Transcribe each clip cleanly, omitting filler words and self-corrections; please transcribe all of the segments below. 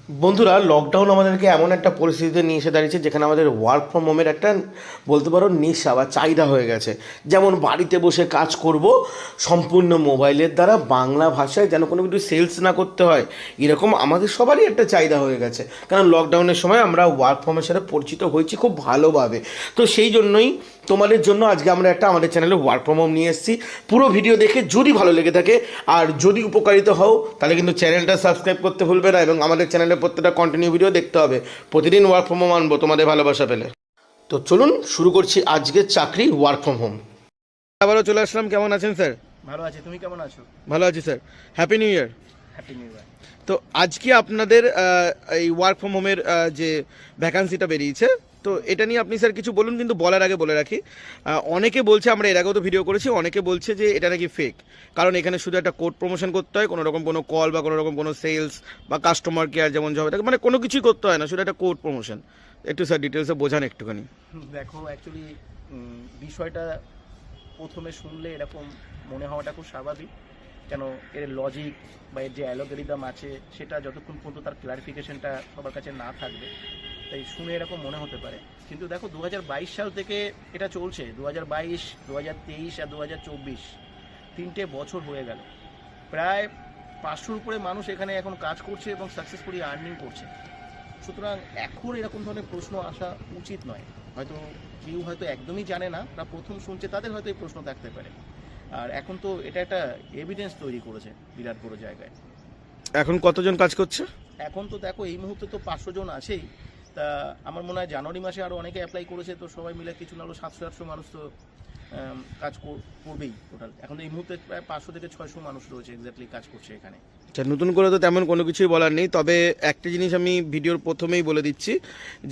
বন্ধুরা, লকডাউন আমাদেরকে এমন একটা পরিস্থিতিতে নিয়ে এসে দাঁড়িয়েছে যেখানে আমাদের ওয়ার্ক ফ্রম হোমের একটা বলতে পারো নেশা বা চাহিদা হয়ে গেছে। যেমন বাড়িতে বসে কাজ করব সম্পূর্ণ মোবাইলের দ্বারা, বাংলা ভাষায়, যেন কোনো কিছু সেলস না করতে হয়, এরকম আমাদের সবারই একটা চাহিদা হয়ে গেছে। কারণ লকডাউনের সময় আমরা ওয়ার্ক ফ্রম হোমের সাথে পরিচিত হয়েছি খুব ভালোভাবে। তো সেই জন্যই তোমাদের জন্য আজকে আমরা আমাদের চ্যানেলে ওয়ার্ক ফ্রম হোম নিয়ে এসেছি। পুরো ভিডিও দেখে যদি ভালো লেগে থাকে আর যদি উপকারিত হও, তাহলে কিন্তু চ্যানেলটা সাবস্ক্রাইব করতে ভুলবে না, এবং আমাদের চ্যানেলে প্রত্যেকটা কন্টিনিউ ভিডিও দেখতে হবে। প্রতিদিন ওয়ার্ক ফ্রম হোম আনবো তোমাদের ভালোবাসা পেলে। তো চলুন শুরু করছি আজকের চাকরি ওয়ার্ক ফ্রম হোম। আবারও চলে আসলাম। কেমন আছেন স্যার? ভালো আছি, তুমি কেমন আছো? ভালো আছি sir. Happy new year. Happy new year. তো আজকে আপনাদের এই ওয়ার্ক ফ্রম হোমের যে ভ্যাকান্সিটা বেরিয়েছে, তো এটা নিয়ে আপনি স্যার কিছু বলুন। কিন্তু বলার আগে বলে রাখি, অনেকে বলছে, আমরা এর আগেও তো ভিডিও করেছি, অনেকে বলছে যে এটা নাকি ফেক। কারণ এখানে শুধু একটা কোড প্রমোশন করতে হয়, কোনো রকম কোনো কল বা কোনো রকম কোনো সেলস বা কাস্টমার কেয়ার যেমন জবে থাকে, মানে কোনো কিছুই করতে হয় না, শুধু একটা কোড প্রমোশন। একটু স্যার ডিটেলসে বোঝান একটুখানি। দেখো, অ্যাকচুয়ালি বিষয়টা প্রথমে শুনলে এরকম মনে হওয়াটা খুব স্বাভাবিক। কেন, এর লজিক বা এর যে অ্যালগরিদম আছে সেটা যতক্ষণ পর্যন্ত তার ক্লারিফিকেশনটা সবার কাছে না থাকবে, তাই শুনে এরকম মনে হতে পারে। কিন্তু দেখো, 2022 সাল থেকে এটা চলছে। 2022, 2023 আর 2024 তিনটে বছর হয়ে গেল। প্রায় 500-র উপরে মানুষ এখানে এখন কাজ করছে এবং সাকসেসফুলি আর্নিং করছে। সুতরাং এখন এরকম ধরনের প্রশ্ন আসা উচিত নয়। হয়তো কেউ হয়তো একদমই জানে না, তারা প্রথম শুনছে, তাদের হয়তো এই প্রশ্ন থাকতে পারে। আর এখন তো এটা একটা এভিডেন্স তৈরি করেছে বিরাট বড় জায়গায়। এখন কতজন কাজ করছে? এখন তো দেখো, এই মুহূর্তে তো 500 জন আছেই। তা আমার মনে হয় জানুয়ারি মাসে আরও অনেকে অ্যাপ্লাই করেছে, তো সবাই মিলে কিছু না হলেও 700-800 মানুষ তো কাজ করবেই টোটাল। এখন তো এই মুহূর্তে প্রায় 500 থেকে 600 মানুষ রয়েছে এক্স্যাক্টলি কাজ করছে এখানে। আচ্ছা, নতুন করে তো তেমন কোনো কিছুই বলার নেই, তবে একটা জিনিস আমি ভিডিওর প্রথমেই বলে দিচ্ছি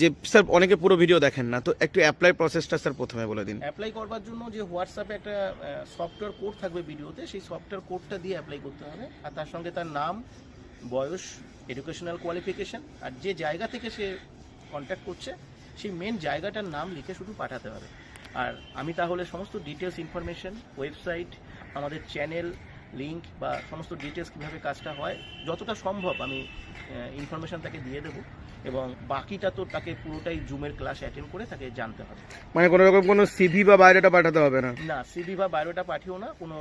যে স্যার অনেকে পুরো ভিডিও দেখেন না, তো একটু অ্যাপ্লাই প্রসেসটা স্যার প্রথমে বলে দিন। অ্যাপ্লাই করবার জন্য যে হোয়াটসঅ্যাপে একটা সফটওয়্যার কোড থাকবে ভিডিওতে, সেই সফটওয়্যার কোডটা দিয়ে অ্যাপ্লাই করতে হবে। আর তার সঙ্গে তার নাম, বয়স, এডুকেশনাল কোয়ালিফিকেশন আর যে জায়গা থেকে সে কন্ট্যাক্ট করছে সেই মেন জায়গাটার নাম লিখে শুধু পাঠাতে হবে। আর আমি তাহলে সমস্ত ডিটেলস ইনফরমেশন, ওয়েবসাইট, আমাদের চ্যানেল লিঙ্ক বা সমস্ত ডিটেলস কীভাবে কাজটা হয় যতটা সম্ভব আমি ইনফরমেশন তাকে দিয়ে দেবো। এবং বাকিটা তো তাকে পুরোটাই জুমের ক্লাস অ্যাটেন্ড করে তাকে জানতে হবে। মানে কোনো রকম কোনো সিভি বা বায়োডাটা পাঠাতে হবে না? না, সিভি বা বায়োডাটা পাঠিও না, কোনো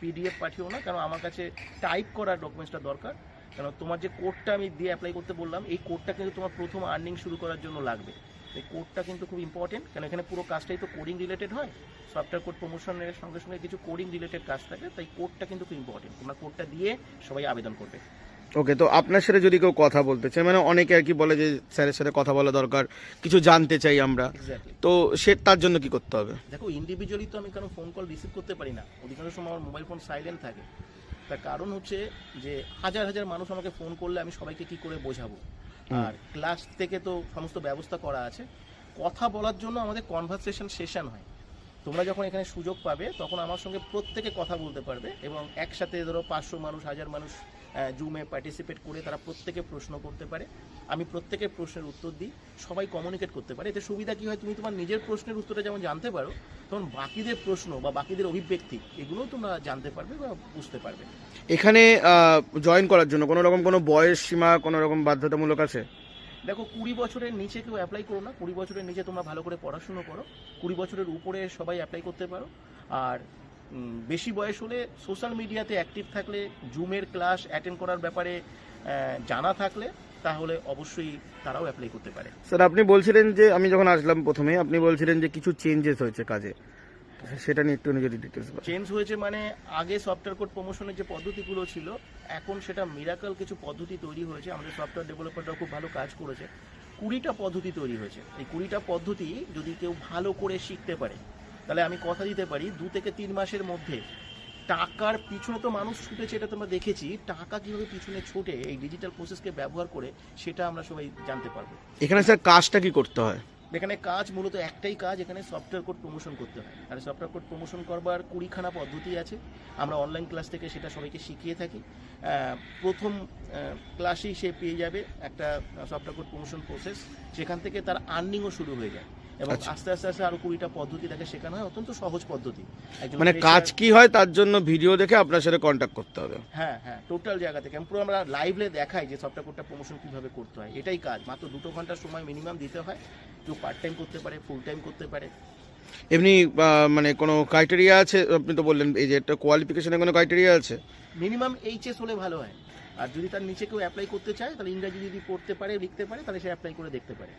পিডিএফ পাঠিও না, কারণ আমার কাছে টাইপ করা ডকুমেন্টসটা দরকার। কারণ তোমার যে কোডটা আমি দিয়ে অ্যাপ্লাই করতে বললাম, এই কোডটা কিন্তু তোমার প্রথম আর্নিং শুরু করার জন্য লাগবে। এই কোডটা কিন্তু খুব ইম্পর্টেন্ট, কারণ এখানে পুরো কাজটাই তো কোডিং রিলেটেড হয়। সফটওয়্যার কোড প্রমোশনের সঙ্গে সঙ্গে কিছু কোডিং রিলেটেড কাজ থাকে, তাই কোডটা কিন্তু খুব ইম্পর্টেন্ট। তোমরা কোডটা দিয়ে সবাই আবেদন করবে। ওকে, তো আপনার সাথে যদি কেউ কথা বলতে চায়, মানে অনেকে আর কি বলে যে স্যারের সাথে কথা বলা দরকার, কিছু জানতে চাই আমরা, এক্স্যাক্টলি। তো সে তার জন্য কি করতে হবে? দেখো, ইন্ডিভিজুয়ালি তো আমি কারণ ফোন কল রিসিভ করতে পারি না, অধিকাংশ সময় আমার মোবাইল ফোন সাইলেন্ট থাকে। তার কারণ হচ্ছে যে হাজার হাজার মানুষ আমাকে ফোন করলে আমি সবাইকে কি করে বোঝাবো। আর ক্লাস থেকে তো সমস্ত ব্যবস্থা করা আছে। কথা বলার জন্য আমাদের কনভারসেশন সেশন হয়। তোমরা যখন এখানে সুযোগ পাবে তখন আমার সঙ্গে প্রত্যেকে কথা বলতে পারবে, এবং একসাথে ধরো 500 মানুষ, 1000 মানুষ জুমে পার্টিসিপেট করে তারা প্রত্যেকে প্রশ্ন করতে পারে। আমি প্রত্যেকের প্রশ্নের উত্তর দিই, সবাই কমিউনিকেট করতে পারে। এতে সুবিধা কী হয়, তুমি তোমার নিজের প্রশ্নের উত্তরটা যেমন জানতে পারো, তখন বাকিদের প্রশ্ন বা বাকিদের অভিব্যক্তি এগুলোও তোমরা জানতে পারবে বা বুঝতে পারবে। এখানে জয়েন করার জন্য কোনো রকম কোনো বয়স সীমা, কোনো রকম বাধ্যতামূলক আছে? দেখো, 20 বছরের নিচে কেউ অ্যাপ্লাই করো না। 20 বছরের নিচে তোমরা ভালো করে পড়াশুনো করো। 20 বছরের উপরে সবাই অ্যাপ্লাই করতে পারো। আর বেশি বয়স হলে সোশ্যাল মিডিয়াতে অ্যাক্টিভ থাকলে, জুমের ক্লাস অ্যাটেন্ড করার ব্যাপারে জানা থাকলে, তাহলে অবশ্যই তারাও অ্যাপ্লাই করতে পারে। স্যার আপনি বলছিলেন যে, আমি যখন আসলাম প্রথমে আপনি বলছিলেন যে কিছু চেঞ্জেস হয়েছে কাজে, সেটা নিয়ে একটু যদি ডিটেলস বলেন। চেঞ্জ হয়েছে মানে, আগে সফটওয়্যার কোড প্রমোশনের যে পদ্ধতিগুলো ছিল, এখন সেটা মিরাকল কিছু পদ্ধতি তৈরি হয়েছে। আমাদের সফটওয়্যার ডেভেলপাররাও খুব ভালো কাজ করেছে। 20টা পদ্ধতি তৈরি হয়েছে। এই 20টা পদ্ধতি যদি কেউ ভালো করে শিখতে পারে, তাহলে আমি কথা দিতে পারি 2 থেকে 3 মাসের মধ্যে টাকার পিছনে তো মানুষ ছুটেছে, এটা তোমরা দেখেছি। টাকা কীভাবে পিছনে ছোটে এই ডিজিটাল প্রসেসকে ব্যবহার করে, সেটা আমরা সবাই জানতে পারবো। এখানে স্যার কাজটা কি করতে হয়? এখানে কাজ মূলত একটাই কাজ, এখানে সফটওয়্যার কোড প্রমোশন করতে হয়। আর সফটওয়্যার কোড প্রমোশন করবার 20খানা পদ্ধতি আছে। আমরা অনলাইন ক্লাস থেকে সেটা সবাইকে শিখিয়ে থাকি। প্রথম ক্লাসেই সে পেয়ে যাবে একটা সফটওয়্যার কোড প্রমোশন প্রসেস, সেখান থেকে তার আর্নিংও শুরু হয়ে যায়। এবং আচ্ছা। আস্তে আস্তে আস্তে আরো 20টা পদ্ধতি তাকে শেখানো হয়, অত্যন্ত সহজ পদ্ধতি। একজন মানে fresher- কাজ কি হয় তার জন্য ভিডিও দেখে আপনার সাথে কন্ট্যাক্ট করতে হবে। হ্যাঁ হ্যাঁ, টোটাল জায়গা থেকে পুরো আমরা লাইভলে দেখাই যে সফটওয়্যার কোডটা প্রমোশন কিভাবে করতে হয়। এটাই কাজ, মাত্র 2 ঘন্টার সময় মিনিমাম দিতে হয়। কেউ পার্ট টাইম করতে পারে, ফুল টাইম করতে পারে। এমনি মানে কোনো ক্রাইটেরিয়া আছে? আপনি তো বললেন এই যে একটা কোয়ালিফিকেশনের কোনো ক্রাইটেরিয়া আছে? মিনিমাম এইচএস হলে ভালো হয়। আর যদি তার নিচে কেউ অ্যাপ্লাই করতে চায়, তাহলে ইংরাজি যদি পড়তে পারে, লিখতে পারে, তাহলে সে অ্যাপ্লাই করে দেখতে পারে।